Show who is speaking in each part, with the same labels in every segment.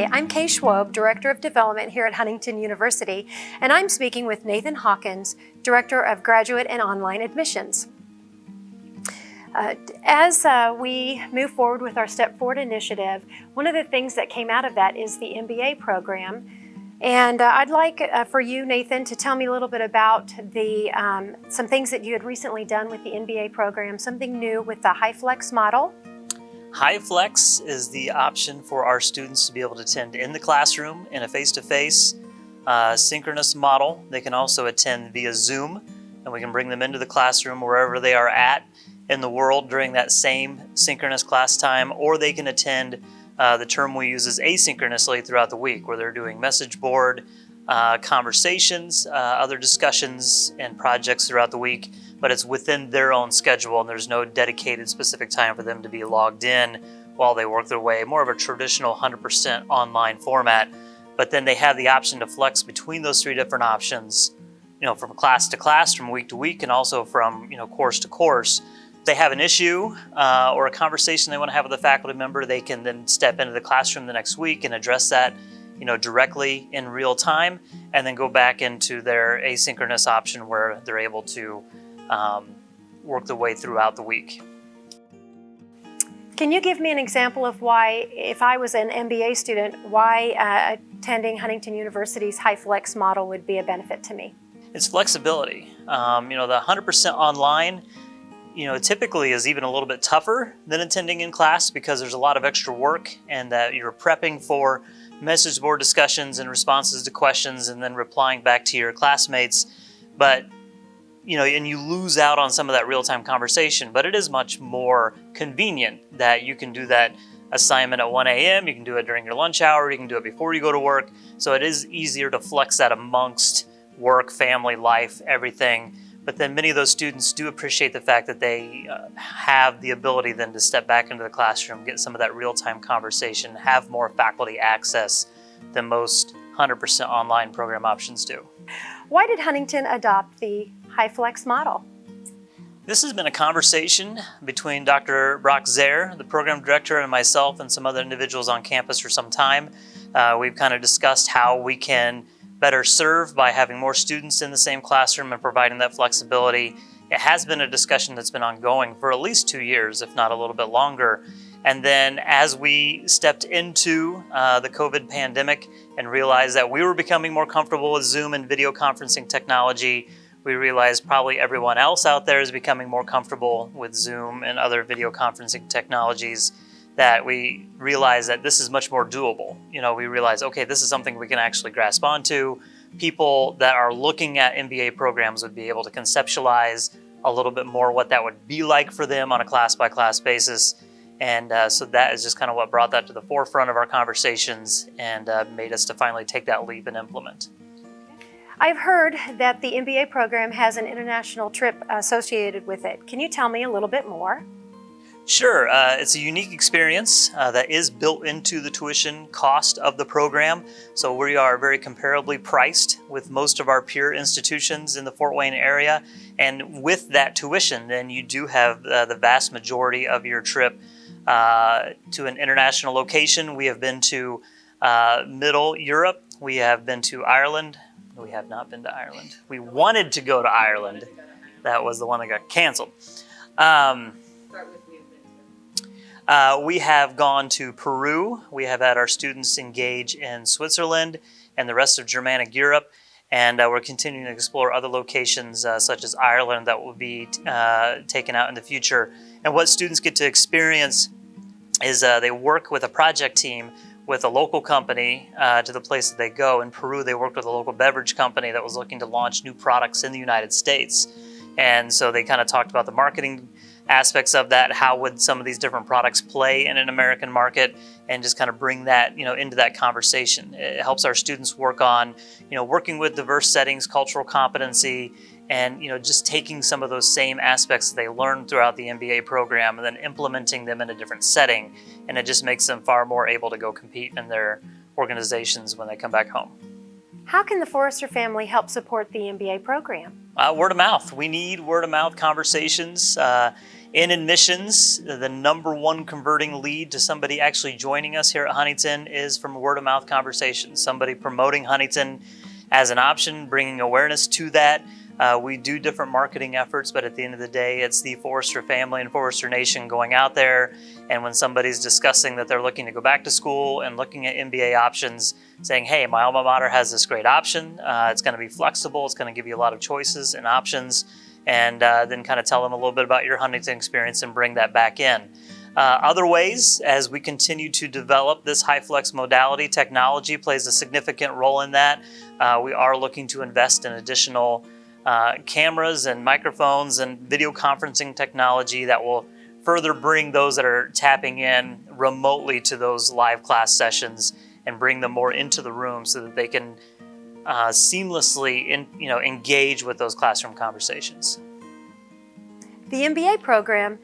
Speaker 1: Hi, I'm Kay Schwob, Director of Development here at Huntington University, and I'm speaking with Nathan Hawkins, Director of Graduate and Online Admissions. As we move forward with our Step Forward initiative, one of the things that came out of that is the MBA program. And I'd like for you, Nathan, to tell me a little bit about some things that you had recently done with the MBA program, something new with the HyFlex model.
Speaker 2: HyFlex is the option for our students to be able to attend in the classroom in a face-to-face synchronous model. They can also attend via Zoom, and we can bring them into the classroom wherever they are at in the world during that same synchronous class time, or they can attend the term we use is asynchronously throughout the week, where they're doing message board conversations, other discussions and projects throughout the week, but it's within their own schedule and there's no dedicated specific time for them to be logged in while they work their way, more of a traditional 100% online format. But then they have the option to flex between those three different options, from class to class, from week to week, and also from course to course. If they have an issue or a conversation they want to have with a faculty member, they can then step into the classroom the next week and address that directly in real time, and then go back into their asynchronous option where they're able to work their way throughout the week.
Speaker 1: Can you give me an example of why, if I was an MBA student, why attending Huntington University's HyFlex model would be a benefit to me?
Speaker 2: It's flexibility. The 100% online, typically is even a little bit tougher than attending in class because there's a lot of extra work and that you're prepping for message board discussions and responses to questions and then replying back to your classmates. But and you lose out on some of that real-time conversation, but it is much more convenient that you can do that assignment at 1 a.m., you can do it during your lunch hour, you can do it before you go to work. So it is easier to flex that amongst work, family, life, everything. But then many of those students do appreciate the fact that they have the ability then to step back into the classroom, get some of that real-time conversation, have more faculty access than most 100% online program options do.
Speaker 1: Why did Huntington adopt the HyFlex model?
Speaker 2: This has been a conversation between Dr. Brock Zaire, the program director, and myself and some other individuals on campus for some time. We've kind of discussed how we can better serve by having more students in the same classroom and providing that flexibility. It has been a discussion that's been ongoing for at least 2 years, if not a little bit longer. And then as we stepped into the COVID pandemic and realized that we were becoming more comfortable with Zoom and video conferencing technology, we realized probably everyone else out there is becoming more comfortable with Zoom and other video conferencing technologies, that we realize that this is much more doable. We realize, okay, this is something we can actually grasp onto. People that are looking at MBA programs would be able to conceptualize a little bit more what that would be like for them on a class-by-class basis. And so that is just kind of what brought that to the forefront of our conversations and made us to finally take that leap and implement.
Speaker 1: I've heard that the MBA program has an international trip associated with it. Can you tell me a little bit more?
Speaker 2: Sure. It's a unique experience that is built into the tuition cost of the program. So we are very comparably priced with most of our peer institutions in the Fort Wayne area. And with that tuition, then you do have the vast majority of your trip to an international location. We have been to Middle Europe. We have been to Ireland. We have not been to Ireland. We wanted to go to Ireland. That was the one that got canceled. We have gone to Peru. We have had our students engage in Switzerland and the rest of Germanic Europe. And we're continuing to explore other locations such as Ireland that will be taken out in the future. And what students get to experience is they work with a project team with a local company to the place that they go. In Peru, they worked with a local beverage company that was looking to launch new products in the United States. And so they kind of talked about the marketing aspects of that, how would some of these different products play in an American market, and just kind of bring that into that conversation. It helps our students work on working with diverse settings, cultural competency, and just taking some of those same aspects that they learned throughout the MBA program and then implementing them in a different setting, and it just makes them far more able to go compete in their organizations when they come back home.
Speaker 1: How can the Forrester family help support the MBA program?
Speaker 2: Word of mouth. We need word of mouth conversations In admissions, the #1 converting lead to somebody actually joining us here at Huntington is from word of mouth conversations. Somebody promoting Huntington as an option, bringing awareness to that. We do different marketing efforts, but at the end of the day, it's the Forrester family and Forrester Nation going out there. And when somebody's discussing that they're looking to go back to school and looking at MBA options, saying, hey, my alma mater has this great option. It's going to be flexible. It's going to give you a lot of choices and options. And then kind of tell them a little bit about your Huntington experience and bring that back in. Other ways, as we continue to develop this HyFlex modality, technology plays a significant role in that. We are looking to invest in additional cameras and microphones and video conferencing technology that will further bring those that are tapping in remotely to those live class sessions and bring them more into the room so that they can seamlessly engage with those classroom conversations.
Speaker 1: The MBA program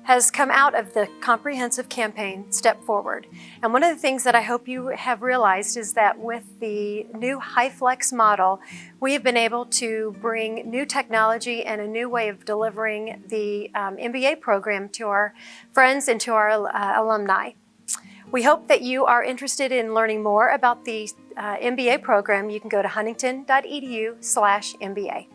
Speaker 1: has come out of the comprehensive campaign Step Forward. And one of the things that I hope you have realized is that with the new HyFlex model, we have been able to bring new technology and a new way of delivering the MBA program to our friends and to our alumni. We hope that you are interested in learning more about the MBA program. You can go to huntington.edu/MBA.